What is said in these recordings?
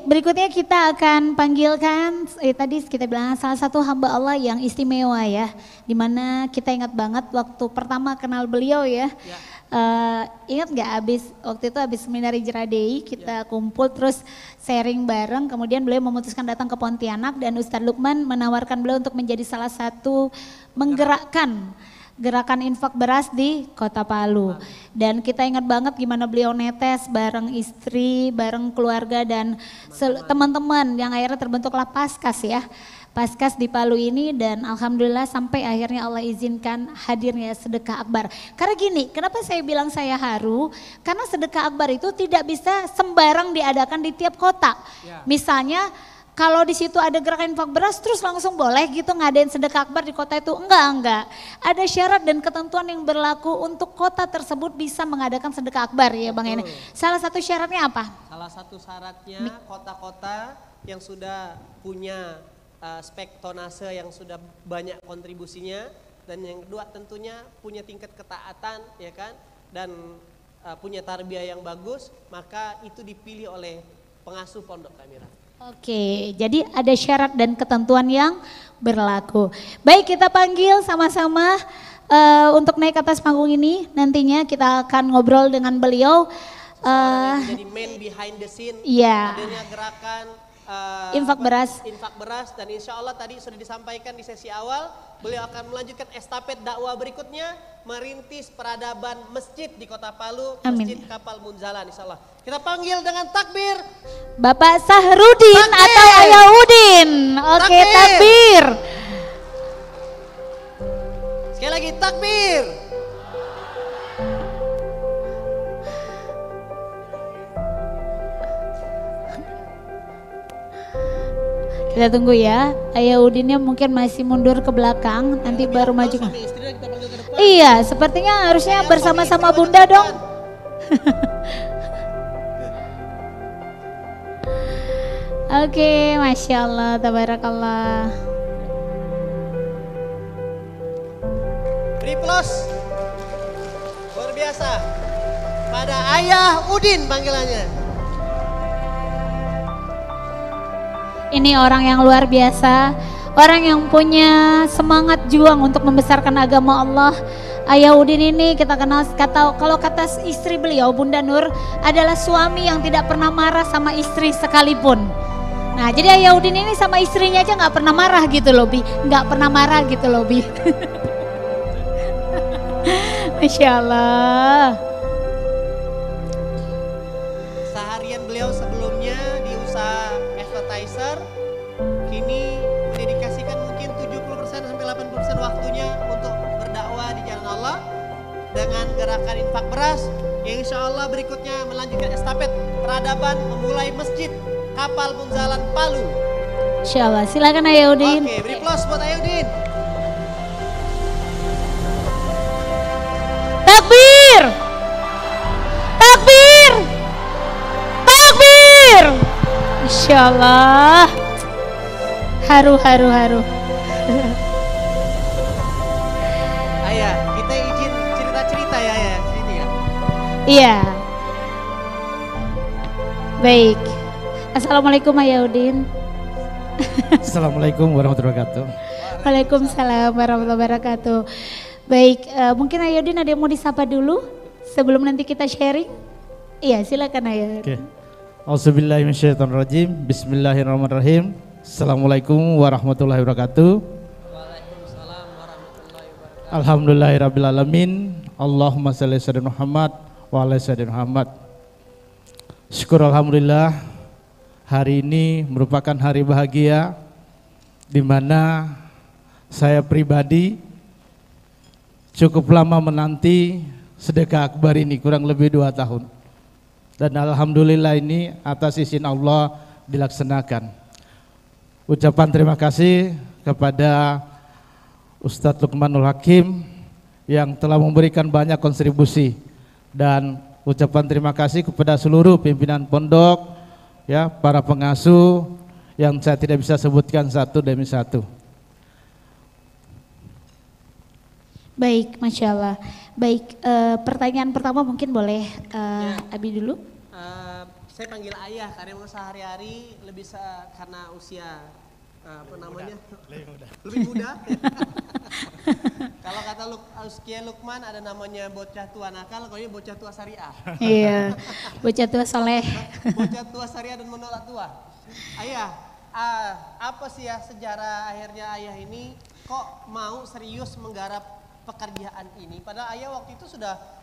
Berikutnya kita akan panggilkan, tadi kita bilang salah satu hamba Allah yang istimewa ya. Dimana kita ingat banget waktu pertama kenal beliau ya. Ingat gak waktu itu habis seminar Hijrah Dei kita kumpul terus sharing bareng. Kemudian beliau memutuskan datang ke Pontianak dan Ustadz Lukman menawarkan beliau untuk menjadi salah satu menggerakkan gerakan infak beras di Kota Palu. Dan kita ingat banget gimana beliau netes bareng istri, bareng keluarga dan teman-teman yang akhirnya terbentuklah Paskas ya. Paskas di Palu ini dan alhamdulillah sampai akhirnya Allah izinkan hadirnya sedekah akbar. Karena gini, kenapa saya bilang saya haru? Karena sedekah akbar itu tidak bisa sembarang diadakan di tiap kota. Misalnya kalau di situ ada gerakan infak beras terus langsung boleh gitu ngadain sedekah akbar di kota itu? Enggak. Ada syarat dan ketentuan yang berlaku untuk kota tersebut bisa mengadakan sedekah akbar ya Bang Ene. Salah satu syaratnya apa? Salah satu syaratnya kota-kota yang sudah punya spek tonase yang sudah banyak kontribusinya, dan yang kedua tentunya punya tingkat ketaatan ya kan, dan punya tarbiyah yang bagus, maka itu dipilih oleh pengasuh Pondok Kamira. Oke, jadi ada syarat dan ketentuan yang berlaku. Baik, kita panggil sama-sama untuk naik ke atas panggung ini. Nantinya kita akan ngobrol dengan beliau. Jadi man behind the scene, iya. adanya gerakan infak beras, dan insya Allah tadi sudah disampaikan di sesi awal, beliau akan melanjutkan estafet dakwah berikutnya, merintis peradaban masjid di Kota Palu. Amin. Masjid Kapal Munzalan insya Allah. Kita panggil dengan takbir Bapak Sahrudin atau Ayah Udin. Oke, takbir. Sekali lagi takbir. Kita tunggu ya, Ayah Udinnya mungkin masih mundur ke belakang, nanti baru maju. Iya, sepertinya harusnya bersama-sama Bunda dong. Oke, Masya Allah, tabarakallah. Beri plus, luar biasa. Pada Ayah Udin panggilannya. Ini orang yang luar biasa, orang yang punya semangat juang untuk membesarkan agama Allah. Ayah Udin ini kita kenal, kalau kata istri beliau Bunda Nur adalah suami yang tidak pernah marah sama istri sekalipun. Nah, jadi Ayah Udin ini sama istrinya aja nggak pernah marah gitu loh, Bi. Nggak pernah marah gitu loh, Bi. Masya Allah. Seharian beliau sebelumnya di usaha advertiser, kini mendedikasikan mungkin 70% sampai 80% waktunya untuk berdakwah di jalan Allah dengan gerakan infak beras yang insya Allah berikutnya melanjutkan estafet peradaban memulai masjid Kapal Munzalan Palu. Insya Allah, silakan Ayah Udin. Oke, beri plus buat Ayah Udin. Takbir! Takbir! Takbir! Insya Allah. Haru. Ayah, kita izin cerita-cerita ya Ayah, sini ya. Iya. Baik. Assalamualaikum Ayah Udin. Assalamualaikum warahmatullahi wabarakatuh. Waalaikumsalam warahmatullahi wabarakatuh. Baik, mungkin Ayah Udin ada yang mau disapa dulu sebelum nanti kita sharing? Iya, silakan Ayah. Oke. Auzubillahi minasyaitonirrajim. Bismillahirrahmanirrahim. Assalamualaikum warahmatullahi wabarakatuh. Waalaikumsalam warahmatullahi wabarakatuh. Alhamdulillahirabbil alamin. Allahumma shalli ala sayyidina Muhammad wa ala sayyidina Muhammad. Syukur alhamdulillah. Hari ini merupakan hari bahagia di mana saya pribadi cukup lama menanti sedekah akbar ini, kurang lebih 2 tahun. Dan alhamdulillah ini atas izin Allah dilaksanakan. Ucapan terima kasih kepada Ustadz Lukmanul Hakim yang telah memberikan banyak kontribusi, dan ucapan terima kasih kepada seluruh pimpinan pondok, ya, para pengasuh yang saya tidak bisa sebutkan satu demi satu. Baik, Masya Allah. Baik, pertanyaan pertama mungkin boleh Abi dulu. Saya panggil ayah karena memang sehari-hari lebih karena usia apa namanya? Lebih muda. Kalau kata Kiai Lukman ada namanya bocah tua nakal, kalau ini bocah tua syariah. Iya, bocah tua soleh. Bocah tua syariah dan menolak tua. Ayah, apa sih ya sejarah akhirnya ayah ini kok mau serius menggarap pekerjaan ini? Padahal ayah waktu itu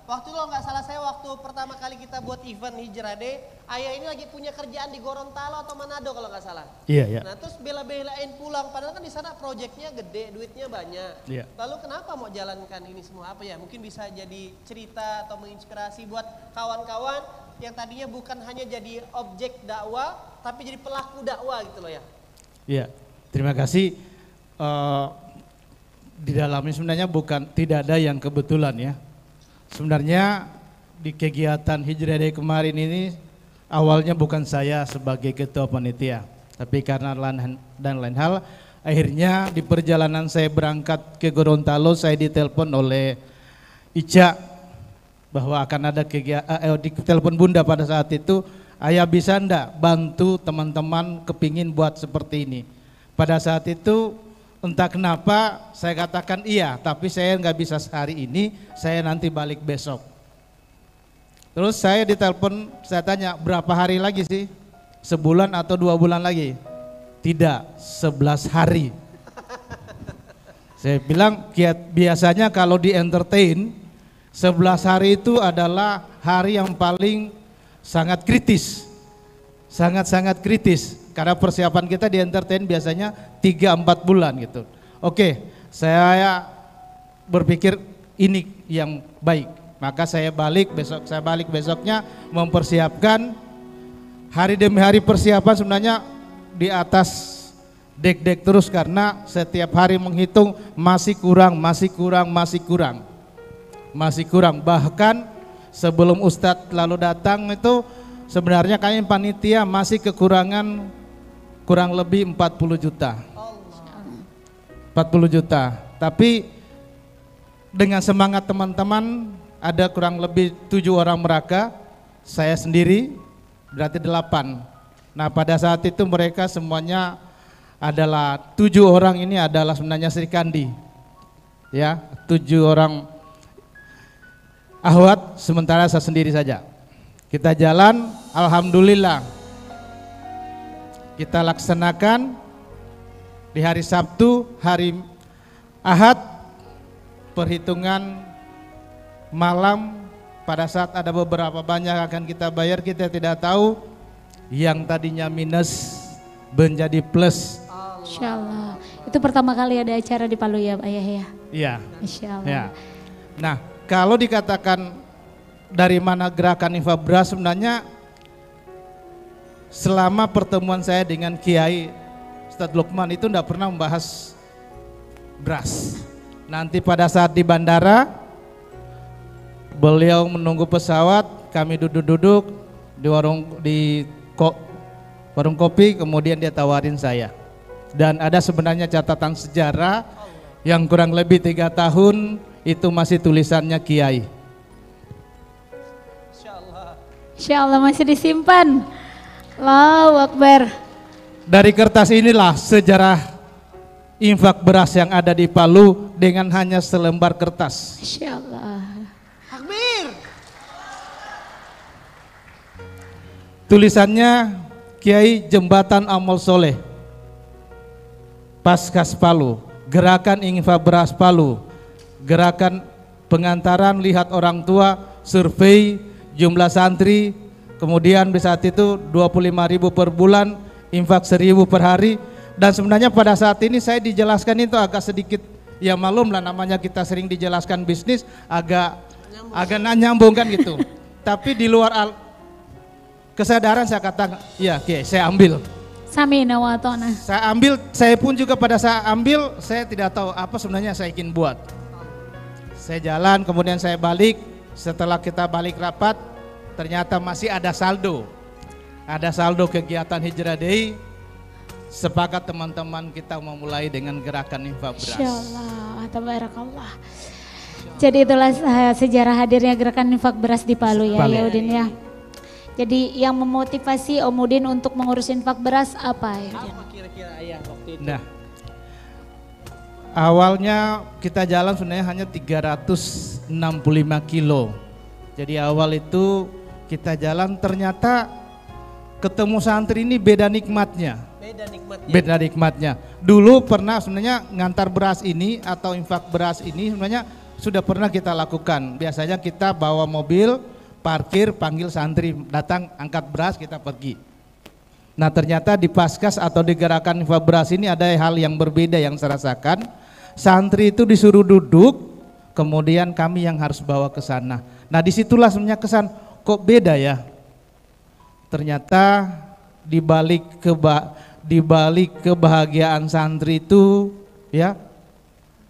waktu itu nggak salah saya waktu pertama kali kita buat event Hijrah Day, ayah ini lagi punya kerjaan di Gorontalo atau Manado kalau nggak salah. Iya, iya. Nah terus bela-belain pulang, padahal kan di sana proyeknya gede, duitnya banyak. Iya. Lalu kenapa mau jalankan ini semua? Apa ya? Mungkin bisa jadi cerita atau menginspirasi buat kawan-kawan yang tadinya bukan hanya jadi objek dakwah, tapi jadi pelaku dakwah gitu loh ya. Iya, terima kasih. Di dalamnya sebenarnya tidak ada yang kebetulan ya. Sebenarnya di kegiatan Hijrah Day kemarin ini awalnya bukan saya sebagai ketua panitia, tapi karena lain hal, akhirnya di perjalanan saya berangkat ke Gorontalo saya ditelepon oleh Ica bahwa akan ada kegiatan, di telepon bunda pada saat itu, ayah bisa ndak bantu teman-teman kepingin buat seperti ini. Pada saat itu entah kenapa saya katakan iya, tapi saya nggak bisa sehari ini, saya nanti balik besok. Terus saya ditelepon, saya tanya berapa hari lagi sih? Sebulan atau 2 bulan lagi? Tidak, 11 hari. Saya bilang biasanya kalau di entertain 11 hari itu adalah hari yang paling sangat kritis. Sangat-sangat kritis. Karena persiapan kita di entertain biasanya 3-4 bulan gitu. Oke, saya berpikir ini yang baik. Maka saya balik besoknya mempersiapkan hari demi hari persiapan sebenarnya di atas dek terus karena setiap hari menghitung masih kurang. Bahkan sebelum Ustadz lalu datang itu sebenarnya kami panitia masih kekurangan kurang lebih 40 juta. 40 juta. Tapi dengan semangat teman-teman ada kurang lebih 7 orang mereka, saya sendiri berarti 8. Nah pada saat itu mereka semuanya adalah 7 orang ini adalah sebenarnya Sri Kandi. Ya, 7 orang ahwat sementara saya sendiri saja. Kita jalan, alhamdulillah. Kita laksanakan di hari Sabtu, hari Ahad, perhitungan malam pada saat ada beberapa banyak akan kita bayar, kita tidak tahu yang tadinya minus menjadi plus. Insya Allah. Itu pertama kali ada acara di Palu ya Ayah ya? Iya. Insya Allah. Ya. Nah kalau dikatakan dari mana gerakan infak beras, sebenarnya selama pertemuan saya dengan Kiai Ustadz Lukman itu tidak pernah membahas beras. Nanti pada saat di bandara beliau menunggu pesawat, kami duduk-duduk di warung kopi, kemudian dia tawarin saya. Dan ada sebenarnya catatan sejarah yang kurang lebih 3 tahun itu masih tulisannya Kiai. Insya Allah masih disimpan. Allahu Akbar. Dari kertas inilah sejarah infak beras yang ada di Palu dengan hanya selembar kertas. Insya Allah. Takbir. Tulisannya Kiai Jembatan Amal Soleh, Paskas Palu, Gerakan Infak Beras Palu, Gerakan Pengantaran Lihat Orang Tua, Survei Jumlah Santri, kemudian di saat itu 25.000 per bulan, infak 1.000 per hari. Dan sebenarnya pada saat ini saya dijelaskan itu agak sedikit, ya malum lah namanya kita sering dijelaskan bisnis agak nyambung kan gitu. Tapi di luar kesadaran saya katakan, ya oke, saya ambil. Samina wa ta'na. Saya ambil, saya pun juga pada saat ambil saya tidak tahu apa sebenarnya saya ingin buat. Saya jalan, kemudian saya balik. Setelah kita balik rapat, ternyata masih ada saldo. Ada saldo kegiatan Hijrah Day. Sepakat teman-teman kita memulai dengan gerakan infak beras. Insyaallah, tabarakallah. Jadi itulah sejarah hadirnya gerakan infak beras di Palu ya, Udin ya. Jadi yang memotivasi Om Udin untuk mengurus infak beras apa ya? Apa kira-kira ayah waktu itu? Nah, awalnya kita jalan sebenarnya hanya 365 kilo. Jadi awal itu kita jalan ternyata ketemu santri ini beda nikmatnya. Beda nikmatnya. Dulu pernah sebenarnya ngantar beras ini atau infak beras ini sebenarnya sudah pernah kita lakukan. Biasanya kita bawa mobil, parkir, panggil santri, datang angkat beras, kita pergi. Nah ternyata di Paskas atau di gerakan infak beras ini ada hal yang berbeda yang saya rasakan. Santri itu disuruh duduk, kemudian kami yang harus bawa ke sana. Nah disitulah sebenarnya kesan, kok beda ya? Ternyata di balik kebahagiaan santri itu ya,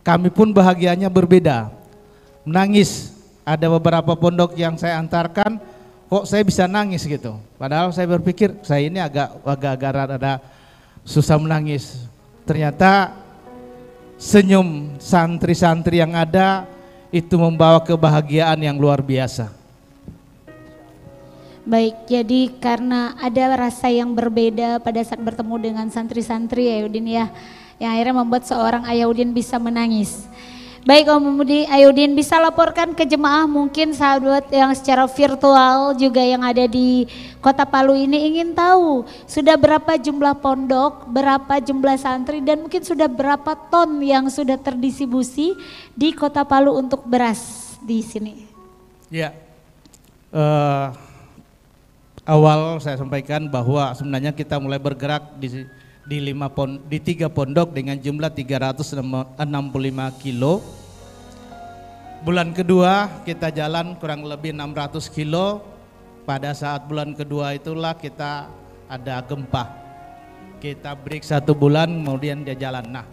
kami pun bahagianya berbeda. Menangis, ada beberapa pondok yang saya antarkan, kok saya bisa nangis gitu. Padahal saya berpikir saya ini agak rada susah menangis. Ternyata senyum santri-santri yang ada itu membawa kebahagiaan yang luar biasa. Baik, jadi karena ada rasa yang berbeda pada saat bertemu dengan santri-santri ya Udin ya, yang akhirnya membuat seorang Ayah Udin bisa menangis. Baik Om Ayah Udin, bisa laporkan ke jemaah mungkin sahabat yang secara virtual juga yang ada di Kota Palu ini ingin tahu sudah berapa jumlah pondok, berapa jumlah santri dan mungkin sudah berapa ton yang sudah terdistribusi di Kota Palu untuk beras di sini. Ya, awal saya sampaikan bahwa sebenarnya kita mulai bergerak di 3 pondok dengan jumlah 365 kilo. Bulan kedua kita jalan kurang lebih 600 kilo. Pada saat bulan kedua itulah kita ada gempa. Kita break 1 bulan kemudian dia jalan. Nah,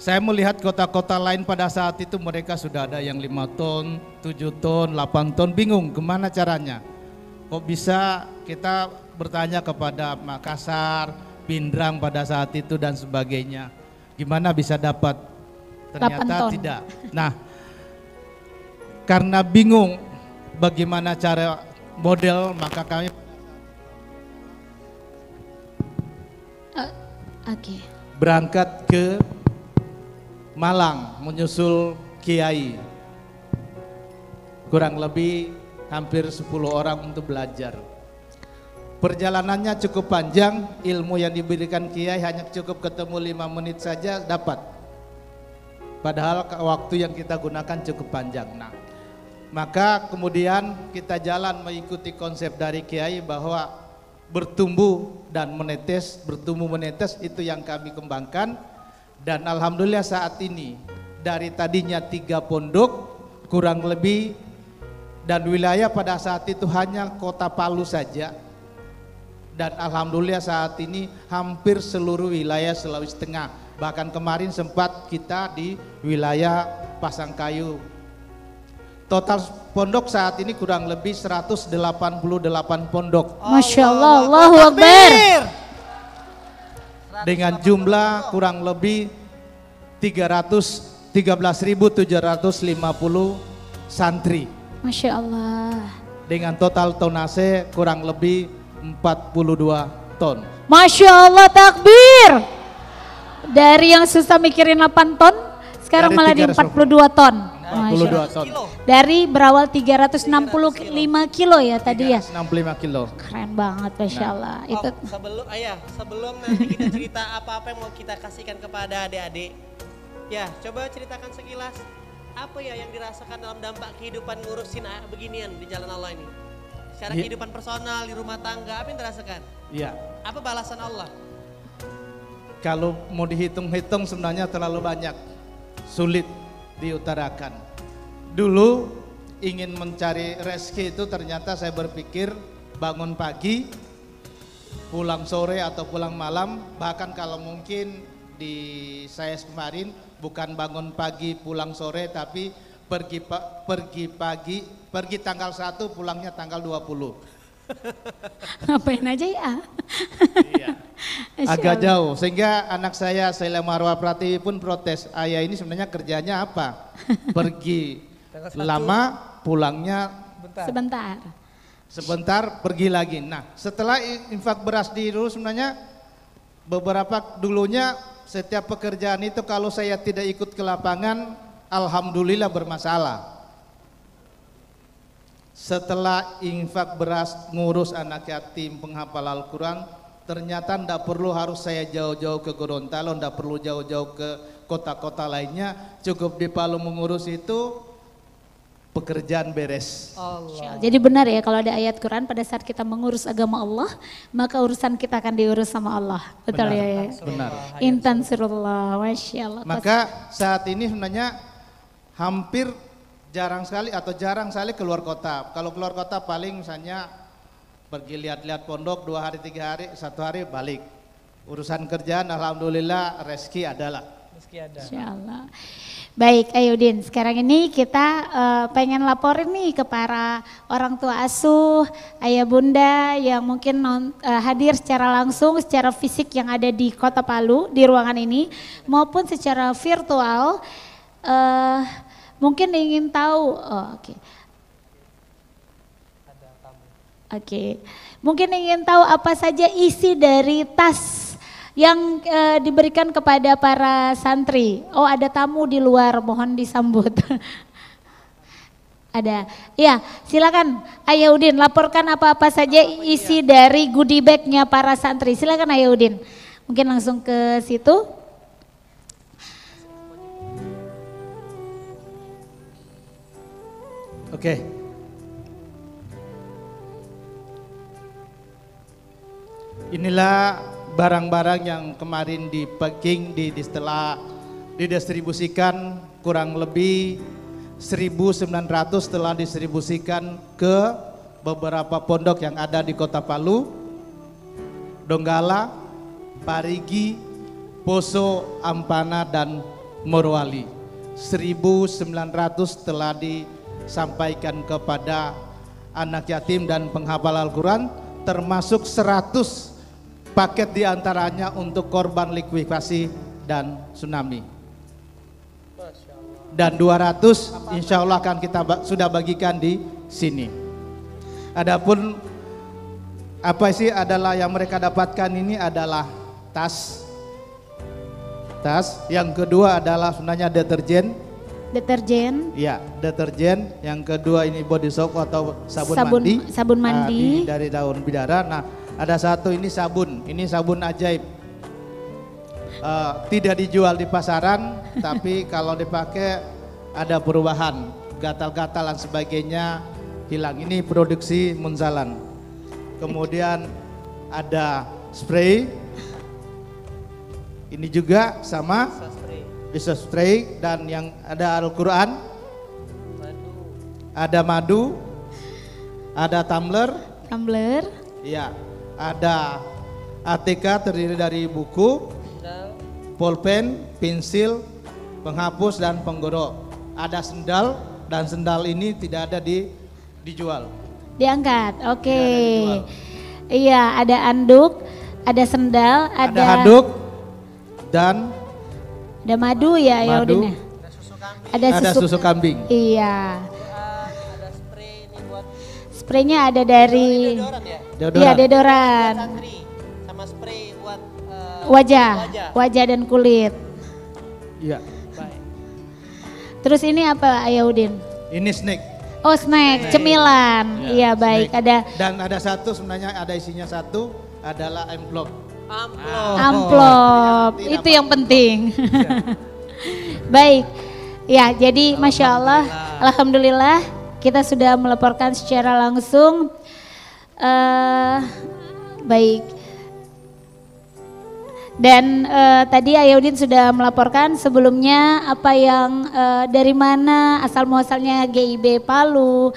saya melihat kota-kota lain pada saat itu mereka sudah ada yang 5 ton, 7 ton, 8 ton, bingung gimana caranya. Kok bisa, kita bertanya kepada Makassar, Pindrang pada saat itu dan sebagainya. Gimana bisa dapat? Ternyata tidak. Nah, karena bingung bagaimana cara model, maka kami berangkat ke Malang menyusul Kiai. Kurang lebih hampir 10 orang untuk belajar. Perjalanannya cukup panjang, ilmu yang diberikan Kiai hanya cukup ketemu 5 menit saja dapat. Padahal waktu yang kita gunakan cukup panjang. Nah, maka kemudian kita jalan mengikuti konsep dari Kiai bahwa bertumbuh dan menetes, bertumbuh menetes itu yang kami kembangkan. Dan alhamdulillah saat ini dari tadinya 3 pondok kurang lebih, dan wilayah pada saat itu hanya Kota Palu saja. Dan alhamdulillah saat ini hampir seluruh wilayah Sulawesi Tengah. Bahkan kemarin sempat kita di wilayah Pasangkayu. Total pondok saat ini kurang lebih 188 pondok. Masya Allah, Allahu Akbar. Dengan jumlah kurang lebih 13.750 santri. Masya Allah. Dengan total tonase kurang lebih 42 ton. Masya Allah, takbir. Dari yang susah mikirin 8 ton, sekarang Dari malah di 42 ton. 42 ton. Dari berawal 365 kilo ya tadi ya. 65 kilo. Keren banget, Masya Allah. Oh, Itu sebelum nanti kita cerita apa-apa yang mau kita kasihkan kepada adik-adik. Ya, coba ceritakan sekilas apa ya yang dirasakan dalam dampak kehidupan ngurusin beginian di jalan Allah ini. Secara kehidupan personal, di rumah tangga, apa yang dirasakan? Iya. Apa balasan Allah? Kalau mau dihitung-hitung sebenarnya terlalu banyak, sulit diutarakan. Dulu ingin mencari rezeki itu ternyata saya berpikir bangun pagi, pulang sore atau pulang malam, bahkan kalau mungkin di saya kemarin bukan bangun pagi pulang sore tapi pergi tanggal 1 pulangnya tanggal 20. ngapain aja ya? Iya. Agak jauh sehingga anak saya Sheila Marwa Pratiwi pun protes, ayah ini sebenarnya kerjanya apa? Pergi lama, pulangnya sebentar. sebentar pergi lagi. Nah, setelah infak beras dulu sebenarnya beberapa dulunya setiap pekerjaan itu kalau saya tidak ikut ke lapangan, alhamdulillah bermasalah. Setelah infak beras, ngurus anak yatim, penghafal Al-Quran, ternyata tidak perlu harus saya jauh-jauh ke Gorontalo, tidak perlu jauh-jauh ke kota-kota lainnya, cukup di Palu mengurus itu, pekerjaan beres. Allah. Jadi benar ya kalau ada ayat Quran pada saat kita mengurus agama Allah, maka urusan kita akan diurus sama Allah. Betul Benar, ya? benar. Intan surullah, Masya Allah. Maka saat ini sebenarnya hampir jarang sekali keluar kota. Kalau keluar kota paling misalnya pergi lihat-lihat pondok 2 hari 3 hari, 1 hari balik. Urusan kerjaan alhamdulillah rezeki adalah. Meski ada. Masya Allah. Baik, ayo Udin, sekarang ini kita pengen laporin nih ke para orang tua asuh, ayah bunda yang mungkin hadir secara langsung, secara fisik yang ada di Kota Palu, di ruangan ini, maupun secara virtual, mungkin ingin tahu, Oke. Mungkin ingin tahu apa saja isi dari tas yang diberikan kepada para santri. Oh, ada tamu di luar, mohon disambut. Ada. Ya, silakan Ayah Udin laporkan apa-apa saja isi dari goodie bag-nya para santri. Silakan Ayah Udin. Mungkin langsung ke situ. Oke. Inilah barang-barang yang kemarin di packing, setelah didistribusikan kurang lebih 1.900 telah distribusikan ke beberapa pondok yang ada di Kota Palu, Donggala, Parigi, Poso, Ampana, dan Morowali. 1.900 telah disampaikan kepada anak yatim dan penghafal Al-Quran, termasuk 100 paket diantaranya untuk korban likuifaksi dan tsunami. Dan 200 insya Allah akan kita sudah bagikan di sini. Adapun apa sih adalah yang mereka dapatkan ini adalah tas. Yang kedua adalah sebenarnya deterjen. Ya, deterjen. Yang kedua ini body soap atau sabun mandi. Sabun mandi. Dari daun bidara. Nah, ada satu ini sabun. Ini sabun ajaib. Tidak dijual di pasaran, tapi kalau dipakai ada perubahan, gatal-gatal dan sebagainya hilang. Ini produksi Munzalan. Kemudian ada spray. Ini juga sama. Bisa spray dan yang ada Al-Quran, ada madu, ada tumbler, ya, ada ATK terdiri dari buku, pulpen, pensil, penghapus dan penggorok. Ada sendal dan sendal ini tidak ada dijual. Diangkat, oke. Iya, ada anduk, ada sendal, ada handuk dan ada madu ya, ya Udin. Ada susu kambing. Iya. Ada spray ini buat spraynya ada dari deodoran ya? Iya, deodoran. Santri sama spray buat wajah dan kulit. Iya. Baik. Terus ini apa Ayah Udin? Ini snack. Oh, snack, cemilan. Iya, baik. Snack. Ada dan ada satu sebenarnya ada isinya satu adalah envelope. Amplop, itu yang penting. Baik, ya jadi Masya Allah, Alhamdulillah kita sudah melaporkan secara langsung. Baik. Dan tadi Ayah Udin sudah melaporkan sebelumnya apa yang dari mana asal muasalnya GIB Palu,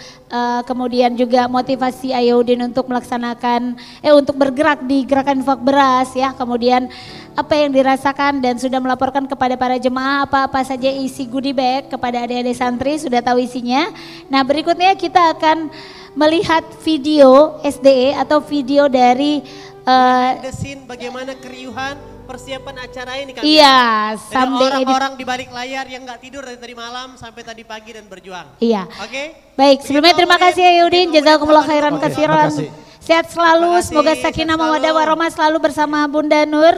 kemudian juga motivasi Ayah Udin untuk melaksanakan untuk bergerak di gerakan infak beras ya, kemudian apa yang dirasakan dan sudah melaporkan kepada para jemaah apa-apa saja isi goodie bag kepada adik-adik santri, sudah tahu isinya. Nah, berikutnya kita akan melihat video SDE atau video dari the scene bagaimana keriuhan persiapan acara ini kan. Iya, someday orang-orang di balik layar yang nggak tidur dari tadi malam sampai tadi pagi dan berjuang. Iya. Oke. Baik, sebelumnya terima kasih ya Yudin, jazakumullah khairan katsiran. Sehat selalu, Terima kasih. semoga sakinah Sehat mawaddah selalu. warahmah selalu bersama Bunda Nur.